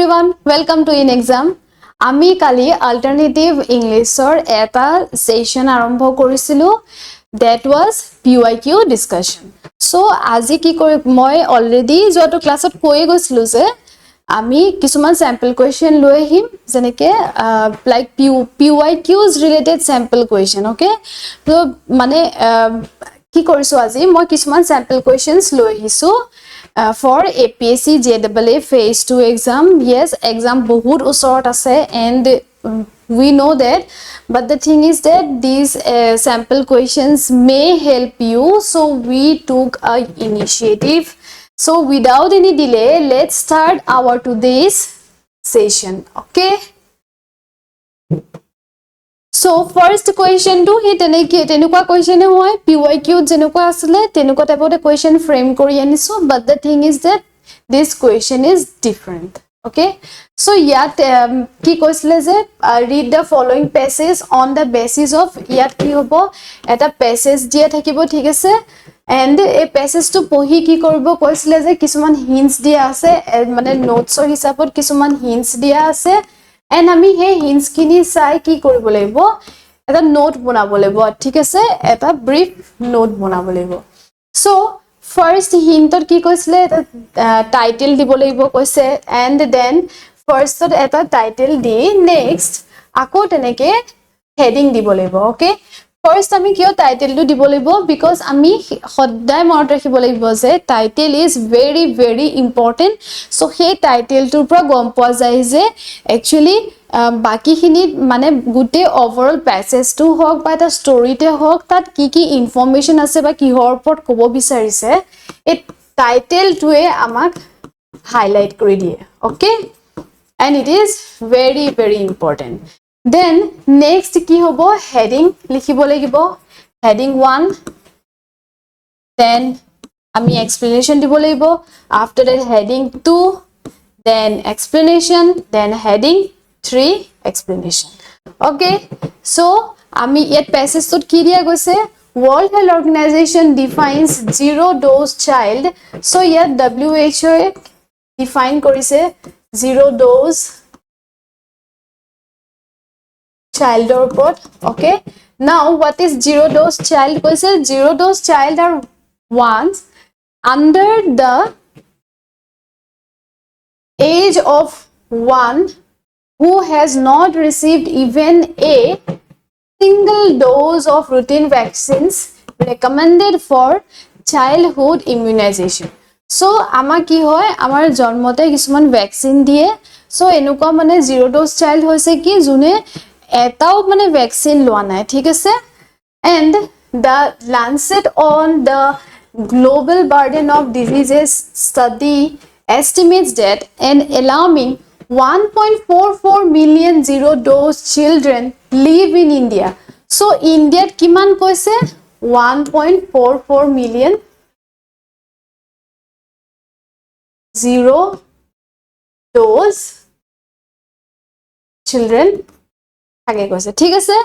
everyone, welcome to InExam. আমি কালি alternative Englishৰ এটা session আৰম্ভ কৰিছিলো that was PYQ discussion. So আজি কি কৰি মই already যোৱাটো ক্লাছত কৈ গৈছিলো যে আমি কিছুমান sample question লৈ আহিম যেনেকে like PYQs related sample question, okay? So মানে কি কৰিছো আজি মই কিছুমান sample questions লৈ আহিছো for APSC JAA phase 2 exam. Yes, exam bahut usorat ase and we know that, but the thing is that these sample questions may help you, so we took a initiative. So without any delay, let's start our today's session, okay? So first question to he tenukwa question hoy PYQ jenukwa asile tenukwa type of question frame kori anisu, but the thing is that this question is different, okay? So yat ki koisile je read the following passage on the basis of yat ki hobo eta passage dia thakibo, thik ase, and a passage to pohi ki koribo koisile je kisuman hints dia ase mane notes or hisabot kisuman hints dia ase, and আমি হে hints কিনি চাই কি কৰিব লাগিব এটা note বনাব লাগিব, ঠিক আছে? এটা ব্রিফ নোট বনাব লাগিব। সো ফার্স্ট হিন্টত কি কৈছিলে এটা টাইটেল দিব লাগিব কৈছে, এন্ড দেন ফার্স্টত এটা টাইটেল দি নেক্সট আকৌ তেনেকে হেডিং দিব লাগিব, ওকে? First আমি কিয় টাইটেলটো দিব লাগিব বিকজ আমি সদায় মনত ৰাখিব লাগিব যে title is very very important. So সেই টাইটেলটোৰ পৰা গম পোৱা যায় যে একচুয়ালি বাকিখিনি মানে গুটে ওভাৰঅল প্যাসেজটো হওক বা এটা ষ্টৰীতে হওক তাত কি কি ইনফৰমেশন আছে বা কিহৰ ওপৰত ক'ব বিচাৰিছে এই টাইটেলটোৱে আমাক হাইলাইট কৰি দিয়ে, okay? And it is very very important. Then next ki hobo heading likhibo lagibo, heading 1, then ami explanation dibo lagibo, after that heading 2, then explanation, then heading 3 explanation, okay? So ami yet passage tot ki dia goise World Health Organization defines zero dose child. So yet WHO define korise zero dose child or pot, okay? Now what is zero dose child? Koise zero dose child are ones under the age of 1 who has not received even a single dose of routine vaccines recommended for childhood immunization. So ama ki hoy amar jormote kisuman vaccine diye, so enukwa mane zero dose child hoise ki june etao mane vaccine loa nai, thik ase? And the Lancet on the global burden of diseases study estimates that an alarming 1.44 million zero dose children live in India. So India kiman koise 1.44 million zero dose children থাকে কৈছে, ঠিক আছে?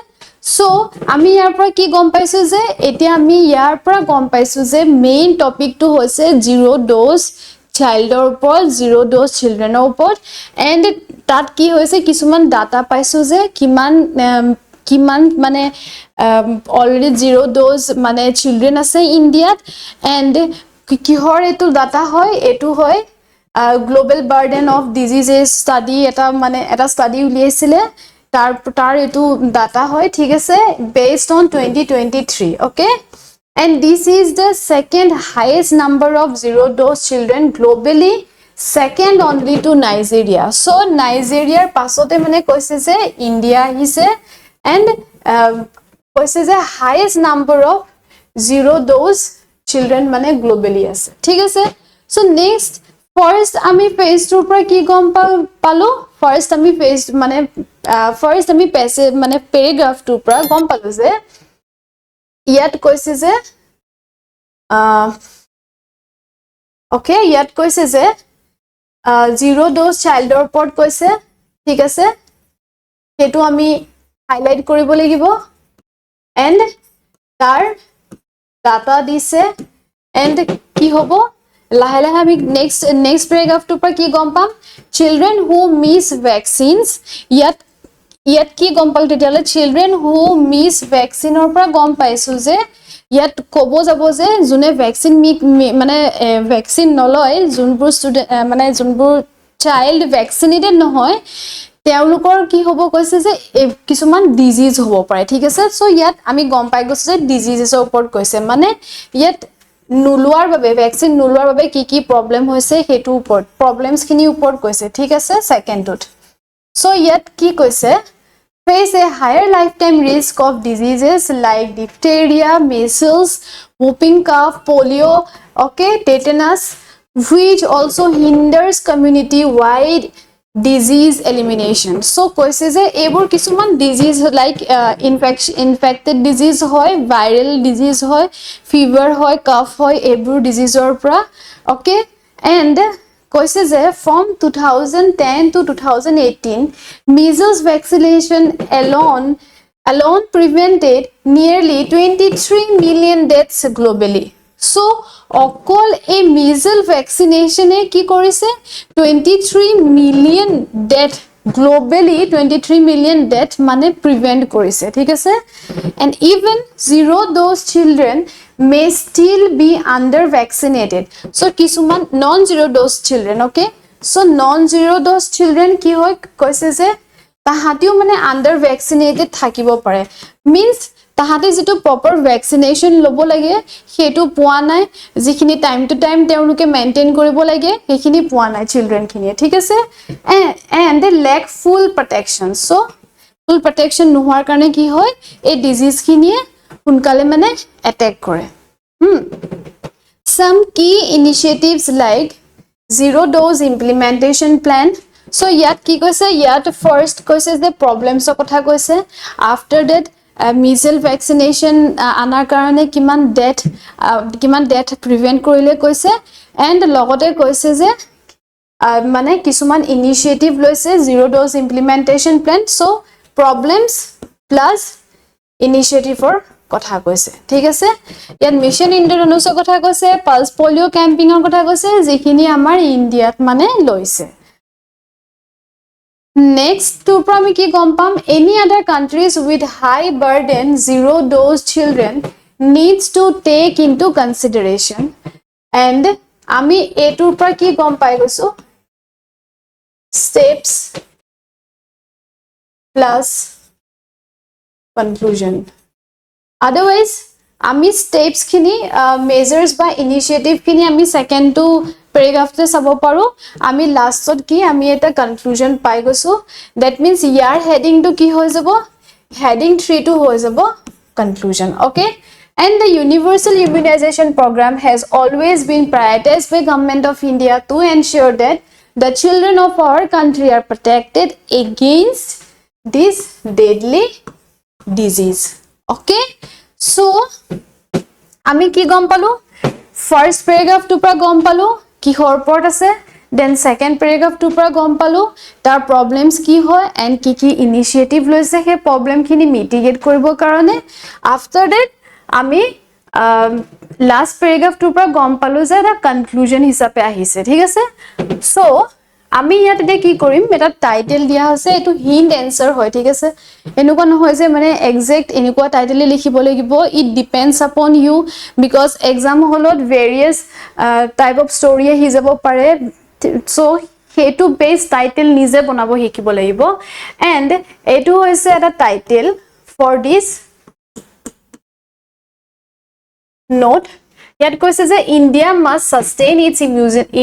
So আমি ইয়াৰ পৰা কি গম পাইছো যে এতিয়া আমি ইয়াৰ পৰা গম পাইছো যে মেইন টপিকটো হৈছে জিৰো ড'জ চাইল্ডৰ ওপৰত, জিৰো ড'জ চিলড্ৰেনৰ ওপৰত, এণ্ড তাত কি হৈছে কিছুমান ডাটা পাইছো যে কিমান মানে অলৰেডি জিৰো ড'জ মানে চিলড্ৰেন আছে ইণ্ডিয়াত, এণ্ড কিহৰ এইটো ডাটা হয়, এইটো হয় global burden of diseases study এটা মানে এটা ষ্টাডি উলিয়াইছিলে tar etu data hoy, thik ase, based on 2023, okay? And this is the second highest number of zero dose children globally, second only to Nigeria. So Nigeria pasote mane koise je India hise, and koise je highest number of zero dose children mane globally ase, thik ase? So next first ami phase 2 pra ki gom palo, first ami phase mane first ami passage mane paragraph 2 pra gom palo je yat koise je okay, yat koise je zero dose child or pot koise, thik ase? Hetu ami highlight koribo lagibo, and tar data dise, and ki hobo লাহে লাহে আমি next পেৰাগ্ৰাফটোৰ পৰা কি গম পাম children who miss vaccines ইয়াত কি গম পালো তেতিয়ালে children who miss vaccine or পৰা গম পাইছো যে ইয়াত কব যাব যে জুনে ভ্যাকসিন মানে ভ্যাকসিন নলয় জুনবোৰ ষ্টুডেন্ট মানে জুনবোৰ চাইল্ড ভ্যাকসিনেটেড নহয় তেওঁলোকৰ কি হ'ব কৈছে যে কিছুমান ডিজিজ হ'ব পাৰে ঠিক আছে সো ইয়াত আমি গম পাই গৈছো যে ডিজিজেছৰ ওপৰত কৈছে মানে ইয়াত নুলুৱাৰ বাবে ভ্যাকসিন নুলুৱাৰ বাবে কি প্ৰবলেম হৈছে হেতু ওপৰত প্ৰবলেমছ খিনি ওপৰত কৈছে ঠিক আছে সেকেন্ডত সো ইয়াত কি কৈছে face a higher lifetime risk of diseases like diphtheria, measles, whooping cough, polio, okay, tetanus, which also hinders community-wide disease elimination. So, koise je ebor kisuman disease like infected disease hoy, viral disease hoy, fever hoy, cough hoy, ebor disease or pra, okay, and koise je from 2010 to 2018 measles vaccination alone prevented nearly 23 million deaths globally so okol a measles vaccination e ki korise 23 million death globally 23 million death mane prevent korise thik ase and even zero dose children may still be under vaccinated so kisuman non zero dose children okay so non zero dose children ki hoy koise je tahatiও মানে under vaccinated থাকিব পারে means তাহাতে যেটো proper vaccination লব লাগে হেতু পোৱা নাই যিখিনি টাইম টু টাইম তেওঁলোকে মেইনটেইন কৰিব লাগে হেখিনি পোৱা নাই চিলড্ৰেন খিনিয়ে ঠিক আছে and they lack full protection so full protection নোহোৱাৰ কাৰণে কি হয় এই ডিজিজ খিনিয়ে উনকালে মানে অ্যাটাক কৰে some key initiatives like zero dose implementation plan so yat ki koise yat first koise the problems of kotha koise after that measles vaccination anar karone kiman death prevent korile koise and logote koise je mane kisuman initiative loise zero dose implementation plan so problems plus initiative for কথা কৈছে ঠিক আছে ইয়াত mission ইন্দ্ৰধনুষৰ কথা কৈছে pulse polio ক্যাম্পিংৰ কথা কৈছে যিখিনি আমাৰ ইন্ডিয়াত মানে লৈছে নেক্সট টু পৰা আমি কি গম পাম any other countries with high burden zero dose children needs to take into consideration and আমি এটুৰ পৰা কি গম পাই গৈছো steps plus conclusion otherwise ami steps khini measures by initiative khini ami second to paragraph te sabo paru ami last ot ki ami eta conclusion pai gosu that means year heading to ki hoy jabo heading 3 to hoy jabo conclusion okay and the universal immunization program has always been prioritized by government of India to ensure that the children of our country are protected against this deadly disease okay so আমি কি গম পালো first paragraph two পৰা গম পালো কি হৰ পৰত আছে দেন সেকেন্ড প্যাৰাগ্ৰাফ টু পৰা গম পালো তাৰ প্ৰবলেমছ কি হয় এন্ড কি ইনিশিয়েটিভ লৈছে হে প্ৰবলেম খিনি মিটিগেট কৰিব কাৰণে আফটাৰ দ্যাট আমি লাস্ট প্যাৰাগ্ৰাফ টু পৰা গম পালো যে এটা কনক্লুজন হিচাপে আহিছে ঠিক আছে সো আমি ইয়াতে কি কৰিম এটা টাইটেল দিয়া আছে এটো হিন্ট আনসাৰ হয় ঠিক আছে এনেকুৱা নহয় যে মানে এক্সাক্ট এনেকুৱা টাইটেলে লিখিব লাগিব it depends upon U because exam হলত ভেৰিয়াস টাইপ অফ ষ্টৰী হি যাব পাৰে সো হেতু বেস টাইটেল নিজে বনাব শিকিব লাগিব এন্ড এটো হৈছে এটা title for this note Yet koise je India must sustain its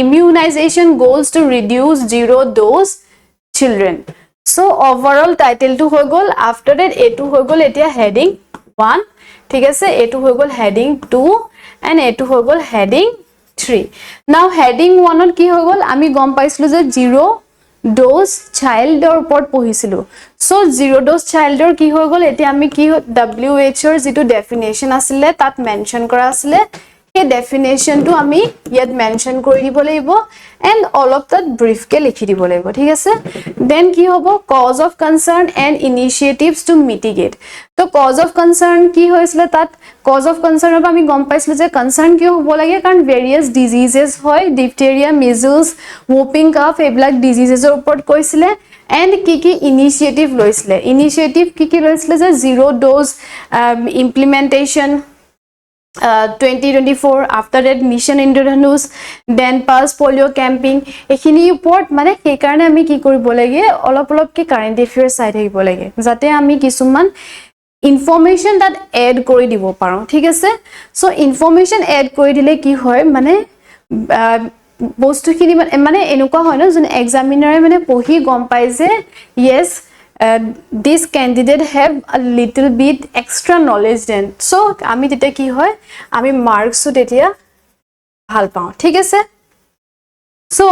immunization goals to reduce zero dose children. So overall title to hoy gol after that A2 hoy gol etia heading 1 thik ase A2 hoy gol heading 2 and A2 hoy gol heading 3. Now heading 1 ot ki hoy gol ami gom paislu je zero dose child or upor pohisilu so zero dose child or ki hoy gol etia ami ki WHO or jitu definition asile tat mention kora asile এই definition টু আমি ইয়াত mention কৰি দিব লাগিব and all of that brief কে লিখি দিব লাগিব ঠিক আছে Then কি হ'ব cause of concern and initiatives to mitigate তো cause of concern কি হৈছিল তাত cause of concern ৰ আমি গম পাইছিল যে concern কিয় হ'ব লাগে কাৰণ various diseases হয় diphtheria measles whooping cough এইবিলাক diseases ৰ ওপৰত কৈছিলে and কি initiative লৈছিলে initiative কি লৈছিলে যে zero dose implementation 2024 after that mission Indradhanush then pulse polio camping ekhini report mane he karone ami ki koribo lage olop ki current affairs side hoibo lage jate ami kisuman information that add kori dibo paro thik ase so information add kori dile ki hoy mane bostu khini mane enukwa hoy na jun examiner mane pohi gom pai je yes this candidate have a little bit extra knowledge then so ami tete ki hoy ami marks to tetia bhal pao thik ase so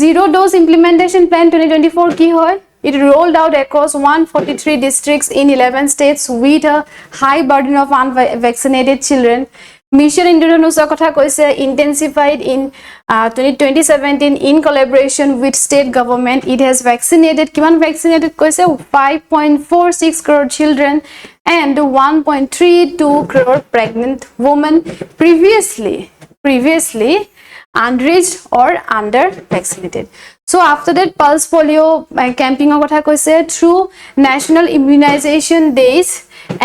zero dose implementation plan 2024 ki hoy it rolled out across 143 districts in 11 states with a high burden of unvaccinated children Mission Indradhanush kotha koise intensified in 2017 in collaboration with state government it has vaccinated kiman vaccinated koise 5.46 crore children and 1.32 crore pregnant women previously unreached or under vaccinated so after that pulse polio camping kotha koise through national immunization days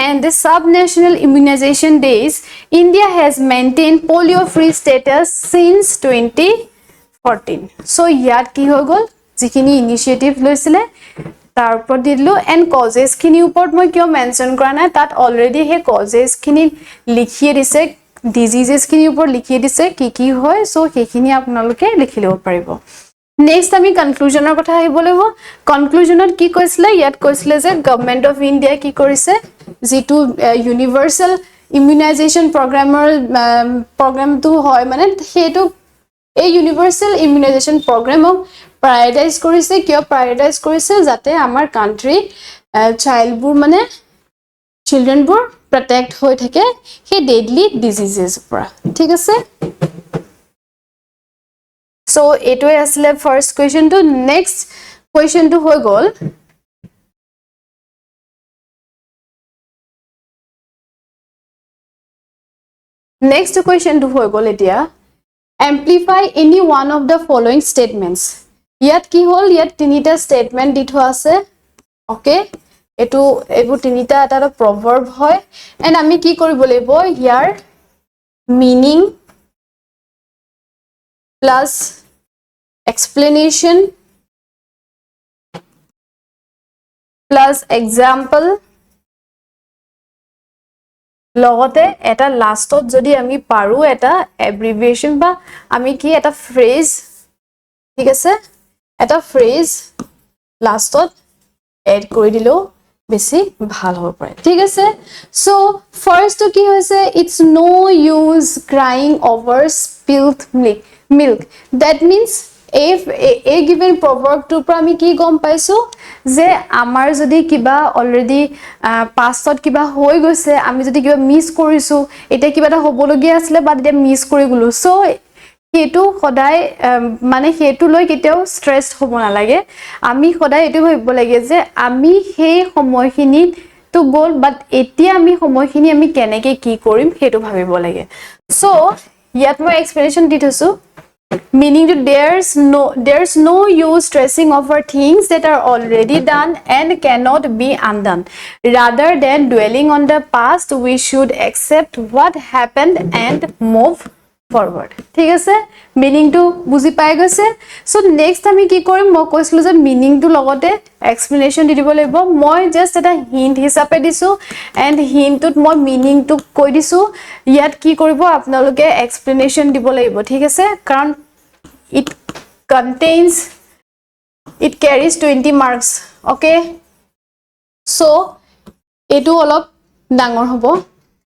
and the sub-national immunization days, India has maintained polio-free status since 2014. So, yat ki ho gol, jikini initiative loisile, tar upor didlo and causes kini upor moi kyo mention kora nai, tat already he causes kini likhiye dise, diseases kini upor likhiye dise, ki hoy, so he kini apnaloke likhi lebo paribo. Next আমি conclusion কথা আহিব লাগিব conclusionত কি কৈছিলে ইয়াত কৈছিলে যে government of India কি কৰিছে যেটো ইউনিভাৰ্সাল ইমিউনাইজেশন প্ৰগ্ৰামটো হয় মানে হেতু এই ইউনিভাৰ্সাল ইমিউনাইজেশন প্ৰগ্ৰামক প্ৰায়োৰিটাইজ কৰিছে কিয় প্ৰায়োৰিটাইজ কৰিছে যাতে আমাৰ কান্ট্ৰি চাইল্ডবোৰ মানে চিলড্ৰেনবোৰ প্ৰটেক্ট হৈ থাকে হে ডেডলি ডিজিজেস পৰা ঠিক আছে So, eto asile first question to next question to hoy gol next question to hoy gol etia amplify any one of the following statements yat ki hol yat tinita statement ditho ase okay eto ebu tinita eta proverb hoy and ami ki koribo lebo here meaning plus explanation plus example logote eta lastot jodi ami paru eta abbreviation ba ami ki eta phrase thik ase eta phrase lastot add kori dilo বেশি ভাল হ'ব পাৰে ঠিক আছে so first কি হৈছে it's no use crying over spilled milk that means if a given proverb to পৰা আমি কি গম পাইছো যে আমাৰ যদি কিবা অলৰেডি পাছত কিবা হৈ গৈছে আমি যদি কিবা মিস কৰিছো এটা কিবা এটা হ'বলগীয়া আছিল বাট এটা মিস কৰি গলো সো হেতু সদায় মানে হেতু লৈ কেতিয়াও স্ট্রেস হ'ব না লাগে আমি সদায় এটো ভাবিব লাগে যে আমি সেই সময়খিনি তো গল বাট এতিয়া আমি সময়খিনি আমি কেনেকে কি কৰিম হেতু ভাবিব লাগে সো ইয়াত মই এক্সপ্লেনেশন দি থৈছো meaning to there's no use stressing over things that are already done and cannot be undone rather than dwelling on the past we should accept what happened and move forward ঠিক আছে meaning to বুজি পাই গৈছে so next আমি কি কৰিম মই কৈছিলো যে meaning to লগতে explanation দি দিব লাগিব মই জাস্ট এটা হিন্ট হিচাপে দিছো and hint ত মই meaning to কৈ দিছো ইয়াত কি কৰিব আপোনালোকে explanation দিব লাগিব ঠিক আছে কাৰণ it carries 20 marks okay so etu olop dangor hobo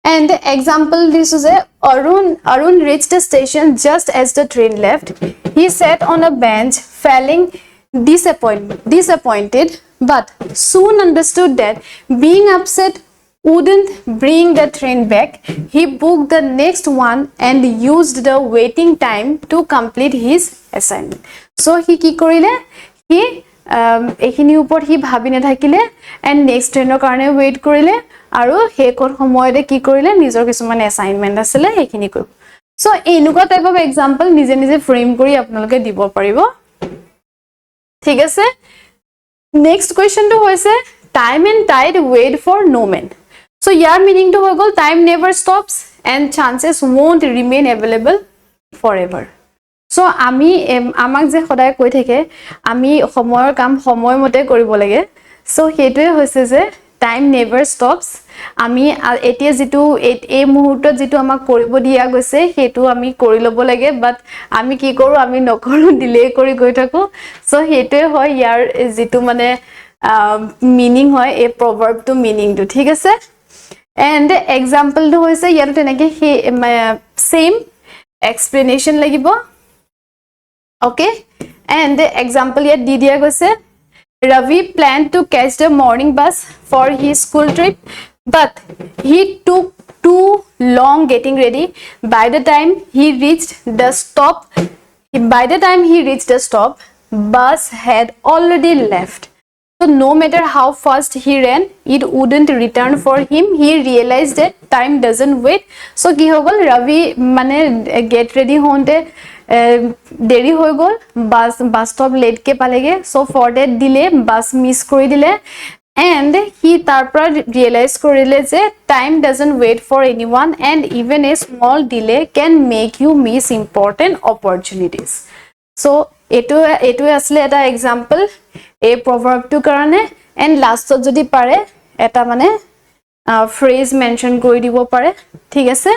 and the example this is a Arun reached the station just as the train left he sat on a bench feeling disappointed but soon understood that being upset wouldn't bring the train back he booked the next one and used the waiting time to complete his assignment so he ki korile he এইখিনি ওপৰত হি ভাবি নাথাকিলে and next ট্ৰেইনৰ কাৰণে wait কৰিলে আৰু hectare সময়তে কি কৰিলে নিজৰ কিছুমান এসাইনমেন্ট আছিলে সেইখিনি কৰিব সো এনেকুৱা টাইপ অফ এক্সাম্পল নিজে নিজে ফ্ৰেম কৰি আপোনালোকে দিব পাৰিব ঠিক আছে নেক্সট কোৱেশ্চনটো হৈছে time and tide wait for no man so ইয়াৰ মিনিংটো হৈ গ'ল time never stops and chances won't remain available forever so আমি আমাক যে সদায় কৈ থাকে আমি সময়ৰ কাম সময়মতে কৰিব লাগে সো হেতুৱে হৈছে যে টাইম নেভাৰ ষ্টপছ আমি এতিয়া যেটো এই মুহূৰ্তত যেটো আমাক কৰিব দিয়া গৈছে হেতু আমি কৰি লব লাগে বাট আমি কি কৰো আমি নকৰো ডিলে কৰি গৈ থাকো সো হেতুৱে হয় ইয়াৰ যেটো মানে মিনিং হয় এই প্ৰভাৰ্বটো মিনিংটো ঠিক আছে এন্ড এক্সাম্পলটো হৈছে ইয়াত তেনেকে সেম explanation লাগিব okay and the example yet di dia goise Ravi planned to catch the morning bus for his school trip but he took too long getting ready by the time he reached the stop bus had already left so no matter how fast he ran it wouldn't return for him he realized that time doesn't wait so ki hogol Ravi mane get ready honte দেৰি হৈ গল বাস stop late ke palege so for that delay bus miss kori dile and he tarpra realize korile je time doesn't wait for anyone and even a small delay can make you miss important opportunities so etu asle eta example a proverb to karone and last jodi pare eta mane phrase mention kori dibo pare thik ase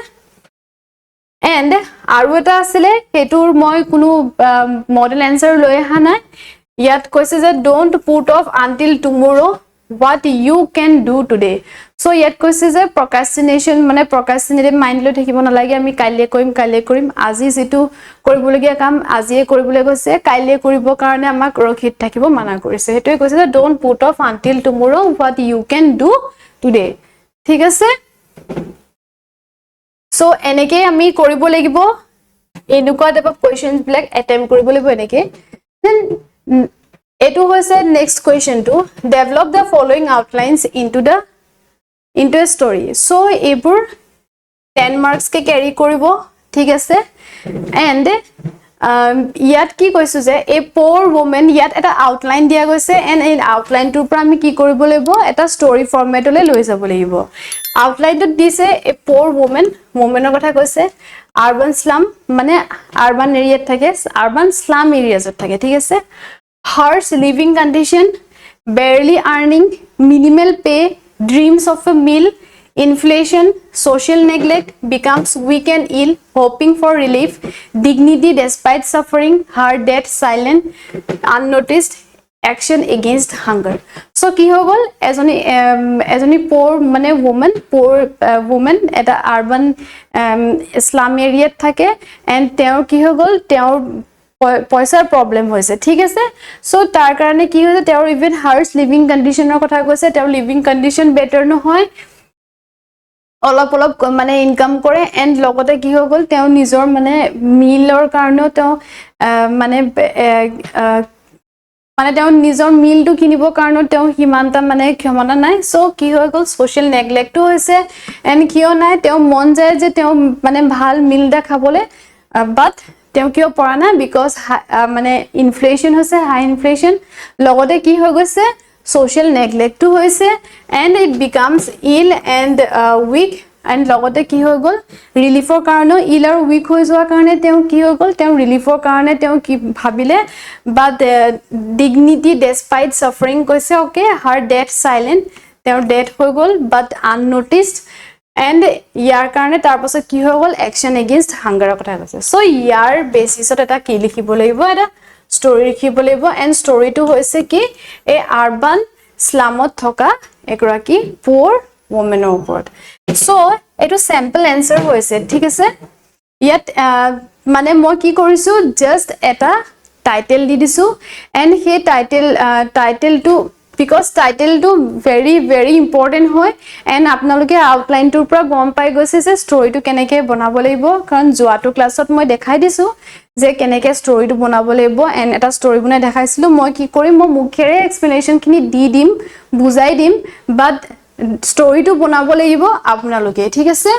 and aru eta asile hetur moi kuno model answer loi ha na yat koise je don't put off until tomorrow what you can do today so yat koise je procrastination mane procrastinative mind lo thakibo na lage ami kaile korim aji jitu koribologia kam ajiye koribole goise kaile koribo karone amak rokhit thakibo mana korise hetoi koise je don't put off until tomorrow what you can do today thik ase so eneke ami koribo lagibo enukwa type of questions black attempt koribo lagibo eneke then etu hoise next question to develop the following outlines into a story so ebur 10 marks ke carry koribo thik ase and yat ki koisu je a poor woman yat eta outline dia goise and in outline tur pra ami ki koribo lagibo eta story format ole loi jabo lagibo outline to dise a poor woman er kotha koise urban slum mane urban area thake urban slum areas thake thik ase harsh living condition barely earning minimal pay dreams of a meal inflation social neglect becomes weak and ill hoping for relief dignity despite suffering her death silent unnoticed action against hunger so ki hogol ejoni poor mane woman eta urban slum area thake and teur ki hogol teur পয়সাৰ problem হৈছে ঠিক আছে so তাৰ কাৰণে কি হৈছে তেওঁৰ even হাৰ্শ living কন্ডিশনৰ কথা কৈছে তেওঁৰ লিভিং কন্ডিশন বেটাৰ নহয় অলপ মানে ইনকাম কৰে এন্ড লগতে কি হৈ গল তেওঁ নিজৰ মানে মিলৰ কাৰণে তেওঁ মানে তেওঁ নিজৰ মিলটো কিনিব কাৰণে তেওঁ হিমানতা মানে ক্ষমতা নাই সো কি হৈ গল সোশ্যাল নেগলেক্টটো হৈছে এন্ড কিয় নাই তেওঁ মন যায় যে তেওঁ মানে ভাল মিলটা খাবলে বাট তেওঁ কিয় পৰা না বিকজ মানে ইনফ্লেশন হৈছে হাই ইনফ্লেশন লগতে কি হৈ গৈছে social neglect to hoise and it becomes ill and weak and logote ki hoy gol relief or karone ill or weak hoy joa karone teu ki hoy gol teu relief or karone teu ki bhabile but dignity despite suffering koise okay her death silent teu death hoy gol but unnoticed and yar karone tar pasot ki hoy gol action against hunger kotha koise so yar basis ot eta ki likhibo lagibo eta story likhibo lagibo and story to hoise ki a urban slumot thoka ekraki poor woman opor so eto sample answer hoise thik ase yet mane moi ki korisu just eta title di disu and he title to because title to very important hoy and apnaloke outline tur pura gom pai goise je story to keneke banabo laibo karon joato class ot moi dekhai disu je keneke story to banabo laibo and eta story bunai dekhaisilu moi ki korim mo mukhere explanation kini di dim bujai dim but story to banabo laibo apnaloke thik ase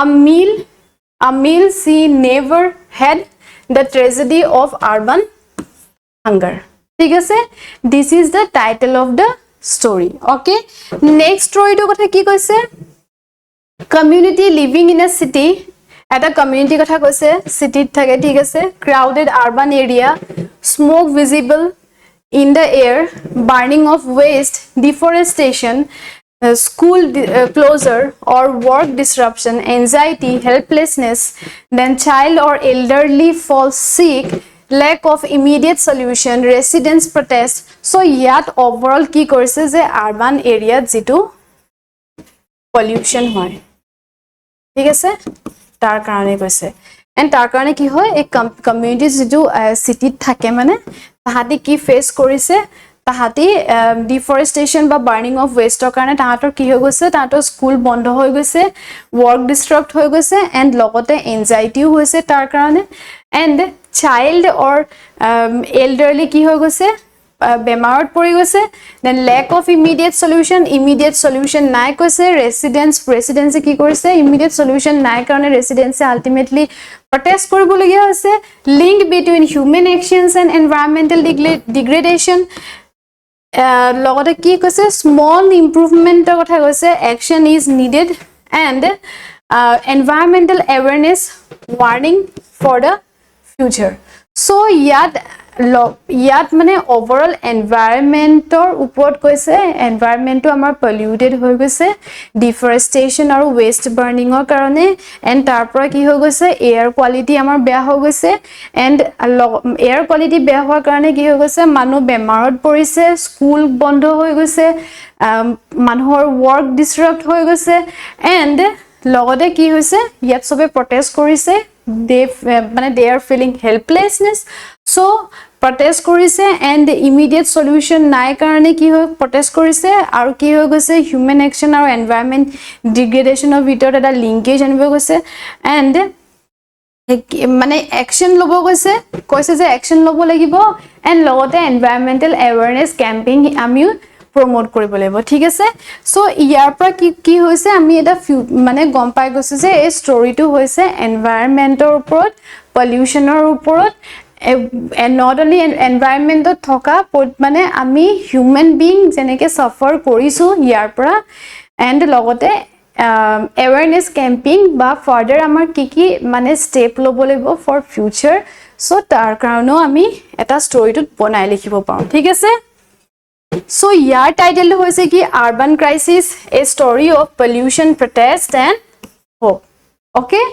a meal she never had the tragedy of urban hunger. ঠিক আছে this is the title of the story. Okay, next story to কথা কি কৈছে community living in a city eta community কথা কৈছে city থাকে ঠিক আছে crowded urban area smoke visible in the air burning of waste deforestation school closure or work disruption anxiety helplessness then child or elderly fall sick lack of immediate solution residents protest so yet overall ki korise je urban area jitu pollution hoy thik ase tar karone koise and tar karone ki hoy ek community jitu city thake mane tahati ki face korise tahati deforestation ba burning of waste karone tahator ki hoy goise tahator school bondo hoy goise work disrupt hoy goise and logote anxiety hoise tar karone and child or elderly ki hoy goise bemarot pori goise then lack of immediate solution nai koise residents ki korise immediate solution nai karone residents ultimately protest koribologia hoise link between human actions and environmental degradation logote ki koise small improvement kotha koise action is needed and environmental awareness warning for the future so yat mane overall environment or upot koise environment to amar polluted hoy goise deforestation or waste burning or karone and tar pora ki hoy goise air quality amar beya hoy goise and air quality beya hoar karone ki hoy goise manu bemarot porise school bondo hoy goise manhor work disrupt hoy goise and logote ki hoise yat sobe protest korise they are feeling helplessness so protest korise and the immediate solution nai karone ki hoy protest korise aru ki hoy goise human action or environment degradation of it eta linkage anibo goise and mane action lobo goise je action lobo lagibo and logote environmental awareness campaign ami promote koribo lebo thik ase so yar pra ki hoise ami eta mane gom pai goise je ei story to hoise environment or upor pollution or upor and not only environment thoka mane ami human being jeneke suffer korisu yar pra and logote awareness campaign ba further amar ki mane step lobo lebo for future so tar karone ami eta story to bonai likhibo paru thik ase so your title hoise ki urban crisis a story of pollution protest and hope okay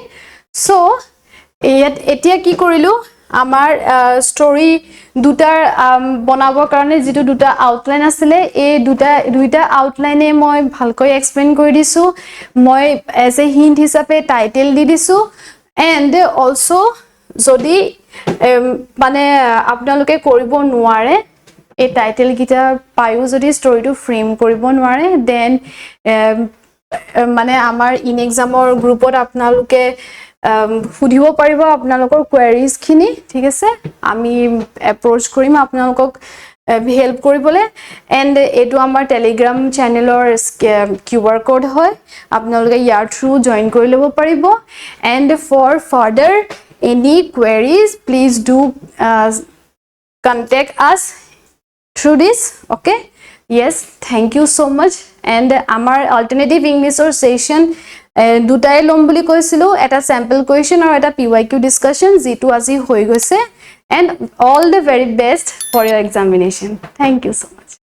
so etia ki korilu amar story dutar bonabor karone jitu duta outline asile e duita outline e moi bhalkoi explain kori disu moi as a hint hisabe title di disu and also jodi mane apnaloke koribo nuare a title gita payo jodi story to frame koribo nware then mane amar InExam or group ot apnaloke fudibo paribo apnalokor queries khini thik ase ami approach korim apnalokok help koribole and etu amar telegram channel or QR code hoy apnaloke yar through join kori lebo paribo and for further any queries please do contact us through this okay yes thank you so much and amar alternative english or session dutai lom boli koisilu eta sample question or eta pyq discussion jitu aji hoi goise and all the very best for your examination thank you so much